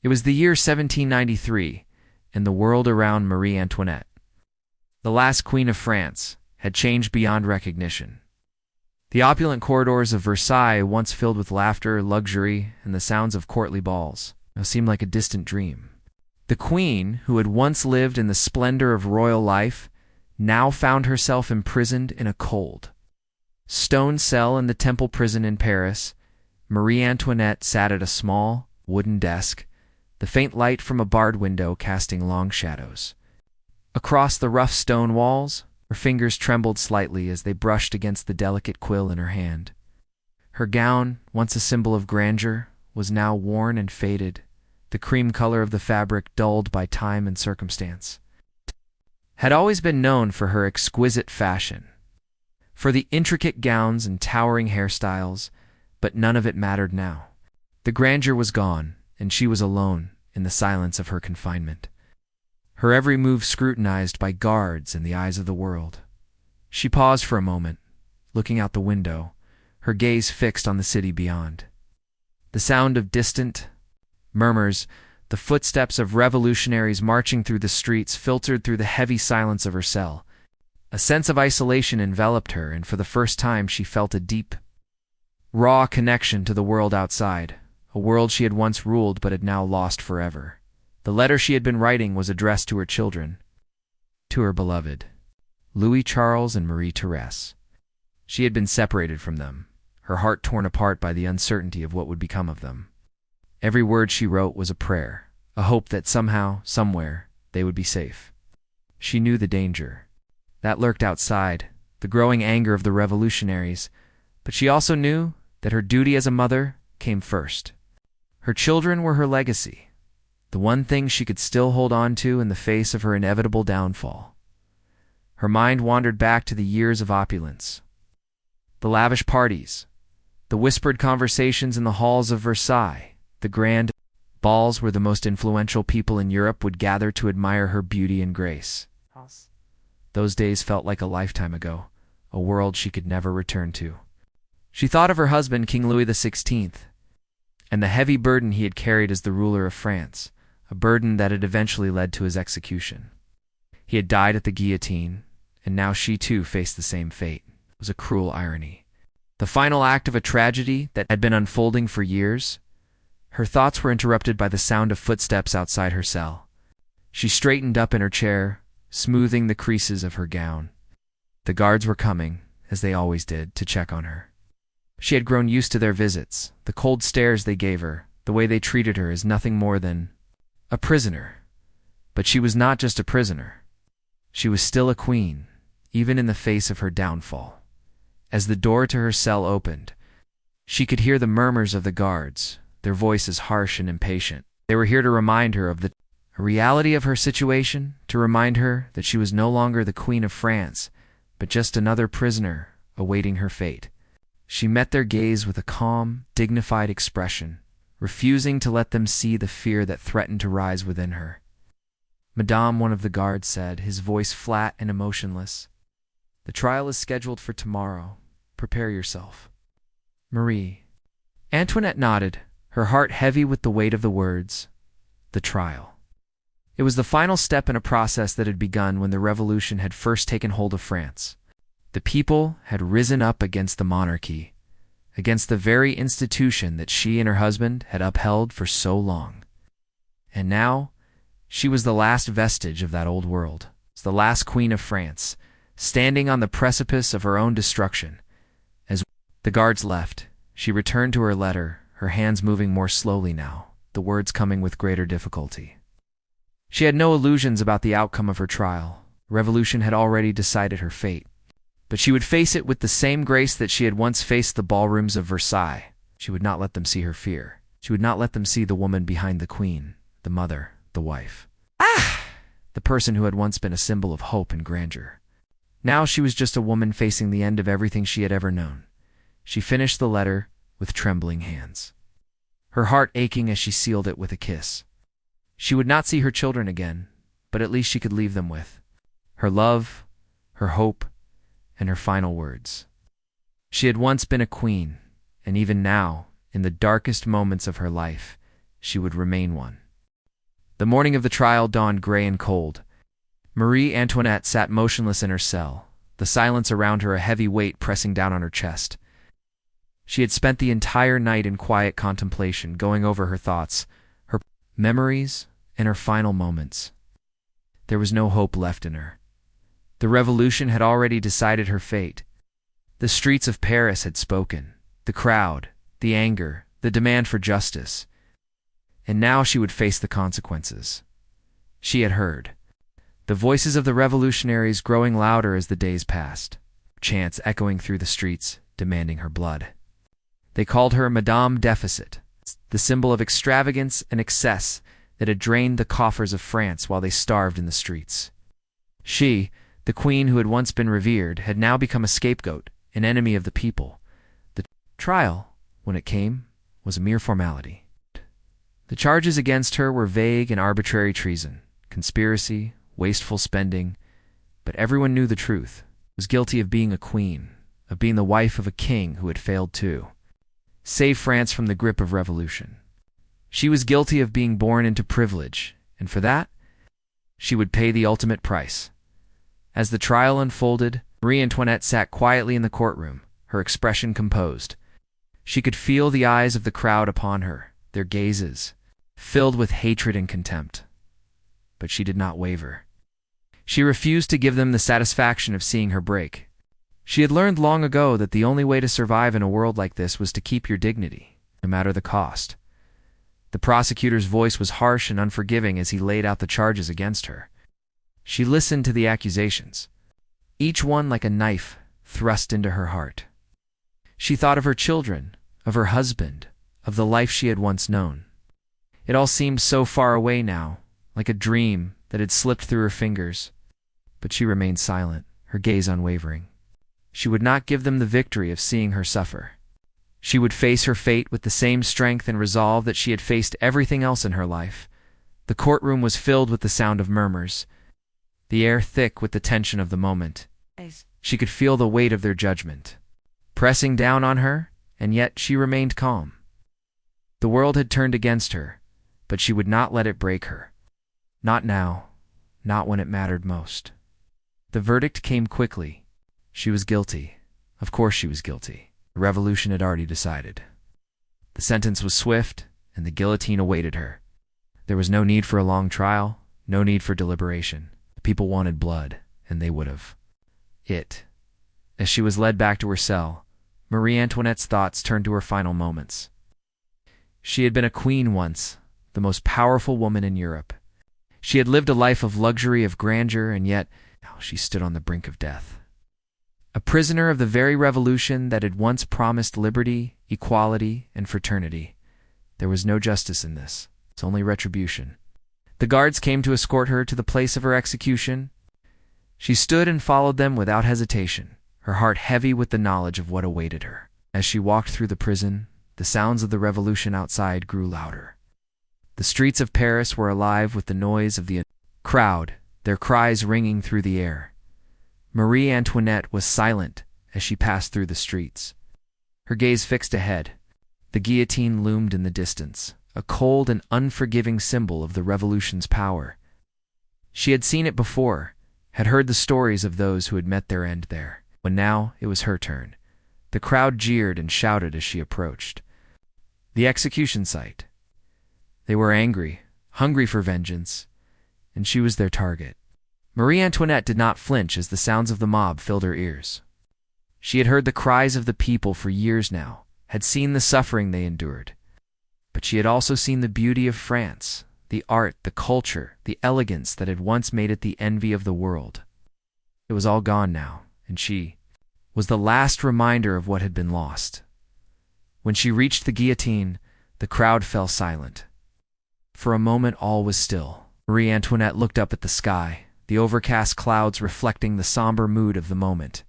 It was the year 1793, and the world around Marie Antoinette, the last queen of France, had changed beyond recognition. The opulent corridors of Versailles, once filled with laughter, luxury, and the sounds of courtly balls, now seemed like a distant dream. The queen, who had once lived in the splendor of royal life, now found herself imprisoned in a cold stone cell in the Temple prison in Paris. Marie Antoinette sat at a small, wooden desk, the faint light from a barred window casting long shadows. Across the rough stone walls, her fingers trembled slightly as they brushed against the delicate quill in her hand. Her gown, once a symbol of grandeur, was now worn and faded, the cream color of the fabric dulled by time and circumstance. Had always been known for her exquisite fashion, for the intricate gowns and towering hairstyles, but none of it mattered now. The grandeur was gone, and she was alone in the silence of her confinement, her every move scrutinized by guards and the eyes of the world. She paused for a moment, looking out the window, her gaze fixed on the city beyond. The sound of distant murmurs, the footsteps of revolutionaries marching through the streets, filtered through the heavy silence of her cell. A sense of isolation enveloped her, and for the first time she felt a deep, raw connection to the world outside, a world she had once ruled but had now lost forever. The letter she had been writing was addressed to her children, to her beloved, Louis Charles and Marie Therese. She had been separated from them, her heart torn apart by the uncertainty of what would become of them. Every word she wrote was a prayer, a hope that somehow, somewhere, they would be safe. She knew the danger that lurked outside, the growing anger of the revolutionaries, but she also knew that her duty as a mother came first. Her children were her legacy, the one thing she could still hold on to in the face of her inevitable downfall. Her mind wandered back to the years of opulence, the lavish parties, the whispered conversations in the halls of Versailles, the grand balls where the most influential people in Europe would gather to admire her beauty and grace. Those days felt like a lifetime ago, a world she could never return to. She thought of her husband, King Louis XVI, and the heavy burden he had carried as the ruler of France, a burden that had eventually led to his execution. He had died at the guillotine, and now she too faced the same fate. It was a cruel irony, the final act of a tragedy that had been unfolding for years. Her thoughts were interrupted by the sound of footsteps outside her cell. She straightened up in her chair, smoothing the creases of her gown. The guards were coming, as they always did, to check on her. She had grown used to their visits, the cold stares they gave her, the way they treated her as nothing more than a prisoner. But she was not just a prisoner. She was still a queen, even in the face of her downfall. As the door to her cell opened, she could hear the murmurs of the guards, their voices harsh and impatient. They were here to remind her of the reality of her situation, to remind her that she was no longer the Queen of France, but just another prisoner awaiting her fate. She met their gaze with a calm, dignified expression, refusing to let them see the fear that threatened to rise within her. "Madame," one of the guards said, his voice flat and emotionless, "the trial is scheduled for tomorrow. Prepare yourself." Marie Antoinette nodded, her heart heavy with the weight of the words, the trial. It was the final step in a process that had begun when the revolution had first taken hold of France. The people had risen up against the monarchy, against the very institution that she and her husband had upheld for so long. And now, she was the last vestige of that old world, the last queen of France, standing on the precipice of her own destruction. As the guards left, she returned to her letter, her hands moving more slowly now, the words coming with greater difficulty. She had no illusions about the outcome of her trial. Revolution had already decided her fate. But she would face it with the same grace that she had once faced the ballrooms of Versailles. She would not let them see her fear. She would not let them see the woman behind the queen, the mother, the wife. The person who had once been a symbol of hope and grandeur. Now she was just a woman facing the end of everything she had ever known. She finished the letter with trembling hands, her heart aching as she sealed it with a kiss. She would not see her children again, but at least she could leave them with her love, her hope, and her final words. She had once been a queen, and even now, in the darkest moments of her life, she would remain one. The morning of the trial dawned gray and cold. Marie Antoinette sat motionless in her cell, the silence around her a heavy weight pressing down on her chest. She had spent the entire night in quiet contemplation, going over her thoughts, her memories, and her final moments. There was no hope left in her. The revolution had already decided her fate. The streets of Paris had spoken, the crowd, the anger, the demand for justice. And now she would face the consequences. She had heard the voices of the revolutionaries growing louder as the days passed, chants echoing through the streets, demanding her blood. They called her Madame Deficit, the symbol of extravagance and excess that had drained the coffers of France while they starved in the streets. She, the queen who had once been revered, had now become a scapegoat, an enemy of the people. The trial, when it came, was a mere formality. The charges against her were vague and arbitrary: treason, conspiracy, wasteful spending, but everyone knew the truth. Was guilty of being a queen, of being the wife of a king who had failed to save France from the grip of revolution. She was guilty of being born into privilege, and for that, she would pay the ultimate price. As the trial unfolded, Marie Antoinette sat quietly in the courtroom, her expression composed. She could feel the eyes of the crowd upon her, their gazes filled with hatred and contempt. But she did not waver. She refused to give them the satisfaction of seeing her break. She had learned long ago that the only way to survive in a world like this was to keep your dignity, no matter the cost. The prosecutor's voice was harsh and unforgiving as he laid out the charges against her. She listened to the accusations, each one like a knife thrust into her heart. She thought of her children, of her husband, of the life she had once known. It all seemed so far away now, like a dream that had slipped through her fingers. But she remained silent, her gaze unwavering. She would not give them the victory of seeing her suffer. She would face her fate with the same strength and resolve that she had faced everything else in her life. The courtroom was filled with the sound of murmurs, the air thick with the tension of the moment. She could feel the weight of their judgment pressing down on her, and yet she remained calm. The world had turned against her, but she would not let it break her. Not now, not when it mattered most. The verdict came quickly. She was guilty. Of course she was guilty. The revolution had already decided. The sentence was swift, and the guillotine awaited her. There was no need for a long trial, no need for deliberation. The people wanted blood, and they would have it. As she was led back to her cell, Marie Antoinette's thoughts turned to her final moments. She had been a queen once, the most powerful woman in Europe. She had lived a life of luxury, of grandeur, and yet now she stood on the brink of death. A prisoner of the very revolution that had once promised liberty, equality, and fraternity. There was no justice in this. It's only retribution. The guards came to escort her to the place of her execution. She stood and followed them without hesitation, her heart heavy with the knowledge of what awaited her. As she walked through the prison, the sounds of the revolution outside grew louder. The streets of Paris were alive with the noise of the crowd, their cries ringing through the air. Marie Antoinette was silent as she passed through the streets, her gaze fixed ahead. The guillotine loomed in the distance, a cold and unforgiving symbol of the revolution's power. She had seen it before, had heard the stories of those who had met their end there. When now it was her turn. The crowd jeered and shouted as she approached the execution site. They were angry, hungry for vengeance, and she was their target. Marie Antoinette did not flinch as the sounds of the mob filled her ears. She had heard the cries of the people for years now, had seen the suffering they endured. But she had also seen the beauty of France, the art, the culture, the elegance that had once made it the envy of the world. It was all gone now, and she was the last reminder of what had been lost. When she reached the guillotine, the crowd fell silent. For a moment all was still. Marie Antoinette looked up at the sky, the overcast clouds reflecting the somber mood of the moment.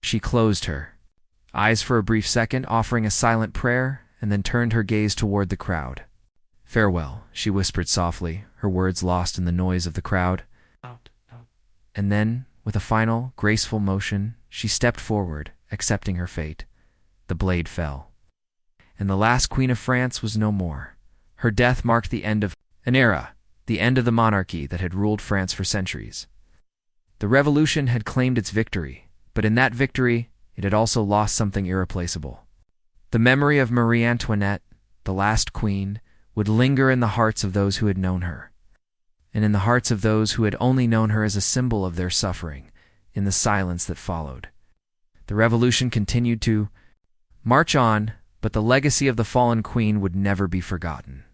She closed her eyes for a brief second, offering a silent prayer, and then turned her gaze toward the crowd. "Farewell," she whispered softly, her words lost in the noise of the crowd. And then, with a final, graceful motion, she stepped forward, accepting her fate. The blade fell. And the last Queen of France was no more. Her death marked the end of an era, the end of the monarchy that had ruled France for centuries. The revolution had claimed its victory, but in that victory, it had also lost something irreplaceable. The memory of Marie Antoinette, the last queen, would linger in the hearts of those who had known her, and in the hearts of those who had only known her as a symbol of their suffering, in the silence that followed. The revolution continued to march on, but the legacy of the fallen queen would never be forgotten.